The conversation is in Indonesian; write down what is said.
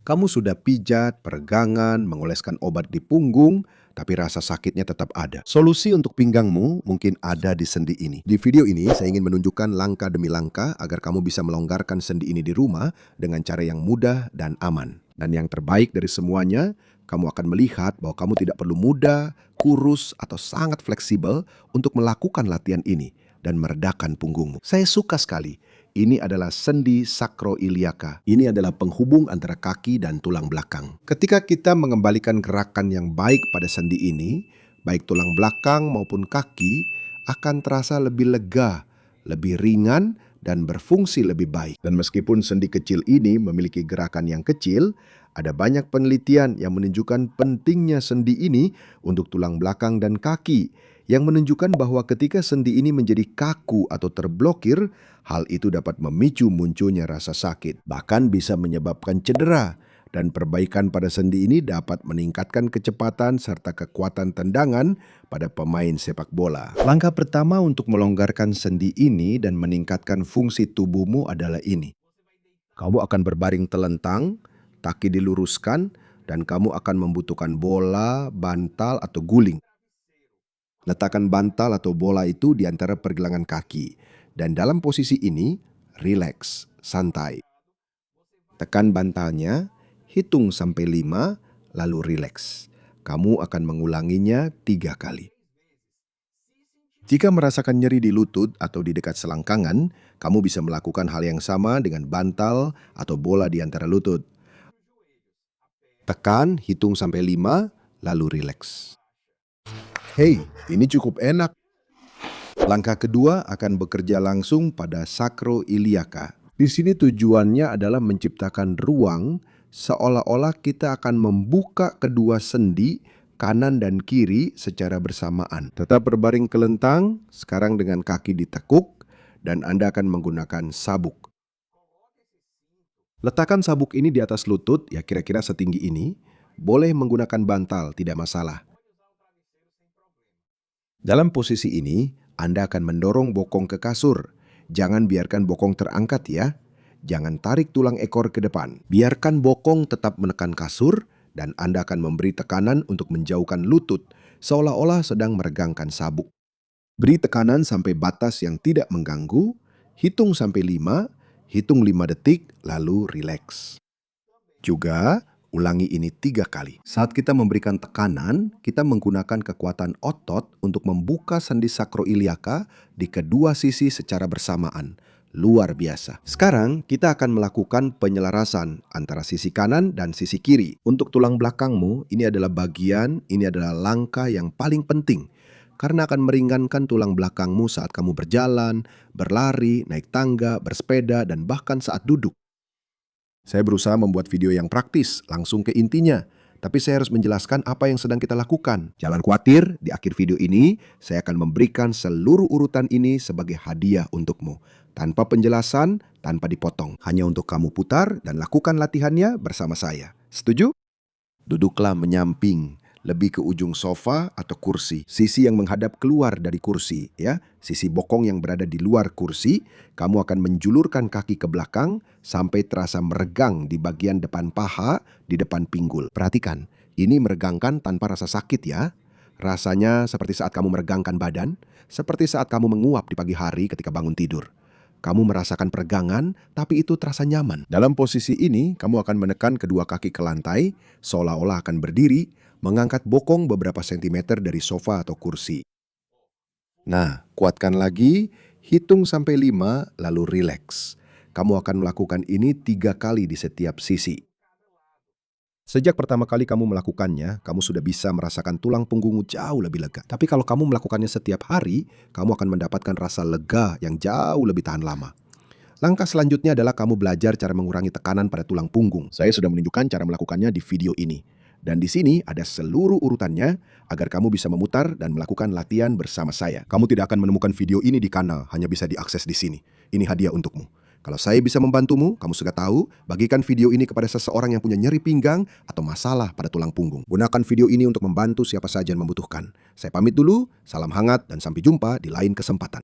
Kamu sudah pijat, peregangan, mengoleskan obat di punggung, tapi rasa sakitnya tetap ada. Solusi untuk pinggangmu mungkin ada di sendi ini. Di video ini, saya ingin menunjukkan langkah demi langkah agar kamu bisa melonggarkan sendi ini di rumah dengan cara yang mudah dan aman. Dan yang terbaik dari semuanya, kamu akan melihat bahwa kamu tidak perlu muda, kurus, atau sangat fleksibel untuk melakukan latihan ini dan meredakan punggungmu. Saya suka sekali. Ini adalah sendi sakroiliaka. Ini adalah penghubung antara kaki dan tulang belakang. Ketika kita mengembalikan gerakan yang baik pada sendi ini, baik tulang belakang maupun kaki akan terasa lebih lega, lebih ringan, dan berfungsi lebih baik. Dan meskipun sendi kecil ini memiliki gerakan yang kecil, ada banyak penelitian yang menunjukkan pentingnya sendi ini untuk tulang belakang dan kaki, yang menunjukkan bahwa ketika sendi ini menjadi kaku atau terblokir, hal itu dapat memicu munculnya rasa sakit, bahkan bisa menyebabkan cedera. Dan perbaikan pada sendi ini dapat meningkatkan kecepatan serta kekuatan tendangan pada pemain sepak bola. Langkah pertama untuk melonggarkan sendi ini dan meningkatkan fungsi tubuhmu adalah ini. Kamu akan berbaring telentang, kaki diluruskan, dan kamu akan membutuhkan bola, bantal, atau guling. Letakkan bantal atau bola itu di antara pergelangan kaki. Dan dalam posisi ini, rileks, santai. Tekan bantalnya, hitung sampai 5, lalu rileks. Kamu akan mengulanginya 3 kali. Jika merasakan nyeri di lutut atau di dekat selangkangan, kamu bisa melakukan hal yang sama dengan bantal atau bola di antara lutut. Tekan, hitung sampai 5, lalu rileks. Hei, ini cukup enak. Langkah kedua akan bekerja langsung pada sakroiliaka. Di sini tujuannya adalah menciptakan ruang seolah-olah kita akan membuka kedua sendi kanan dan kiri secara bersamaan. Tetap berbaring kelentang, sekarang dengan kaki ditekuk, dan Anda akan menggunakan sabuk. Letakkan sabuk ini di atas lutut, ya kira-kira setinggi ini. Boleh menggunakan bantal, tidak masalah. Dalam posisi ini, Anda akan mendorong bokong ke kasur. Jangan biarkan bokong terangkat ya. Jangan tarik tulang ekor ke depan. Biarkan bokong tetap menekan kasur dan Anda akan memberi tekanan untuk menjauhkan lutut, seolah-olah sedang meregangkan sabuk. Beri tekanan sampai batas yang tidak mengganggu, hitung sampai 5, hitung 5 detik, lalu rileks. Juga, ulangi ini 3 kali. Saat kita memberikan tekanan, kita menggunakan kekuatan otot untuk membuka sendi sakroiliaka di kedua sisi secara bersamaan. Luar biasa. Sekarang kita akan melakukan penyelarasan antara sisi kanan dan sisi kiri. Untuk tulang belakangmu, ini adalah langkah yang paling penting. Karena akan meringankan tulang belakangmu saat kamu berjalan, berlari, naik tangga, bersepeda, dan bahkan saat duduk. Saya berusaha membuat video yang praktis, langsung ke intinya. Tapi saya harus menjelaskan apa yang sedang kita lakukan. Jangan khawatir, di akhir video ini, saya akan memberikan seluruh urutan ini sebagai hadiah untukmu. Tanpa penjelasan, tanpa dipotong. Hanya untuk kamu putar dan lakukan latihannya bersama saya. Setuju? Duduklah menyamping, lebih ke ujung sofa atau kursi. Sisi yang menghadap keluar dari kursi, ya. Sisi bokong yang berada di luar kursi, kamu akan menjulurkan kaki ke belakang sampai terasa meregang di bagian depan paha, di depan pinggul. Perhatikan, ini meregangkan tanpa rasa sakit ya. Rasanya seperti saat kamu meregangkan badan, seperti saat kamu menguap di pagi hari ketika bangun tidur. Kamu merasakan peregangan, tapi itu terasa nyaman. Dalam posisi ini, kamu akan menekan kedua kaki ke lantai, seolah-olah akan berdiri, mengangkat bokong beberapa sentimeter dari sofa atau kursi. Nah, kuatkan lagi, hitung sampai 5, lalu rileks. Kamu akan melakukan ini 3 kali di setiap sisi. Sejak pertama kali kamu melakukannya, kamu sudah bisa merasakan tulang punggungmu jauh lebih lega. Tapi kalau kamu melakukannya setiap hari, kamu akan mendapatkan rasa lega yang jauh lebih tahan lama. Langkah selanjutnya adalah kamu belajar cara mengurangi tekanan pada tulang punggung. Saya sudah menunjukkan cara melakukannya di video ini. Dan di sini ada seluruh urutannya agar kamu bisa memutar dan melakukan latihan bersama saya. Kamu tidak akan menemukan video ini di kanal, hanya bisa diakses di sini. Ini hadiah untukmu. Kalau saya bisa membantumu, kamu sudah tahu, bagikan video ini kepada seseorang yang punya nyeri pinggang atau masalah pada tulang punggung. Gunakan video ini untuk membantu siapa saja yang membutuhkan. Saya pamit dulu, salam hangat dan sampai jumpa di lain kesempatan.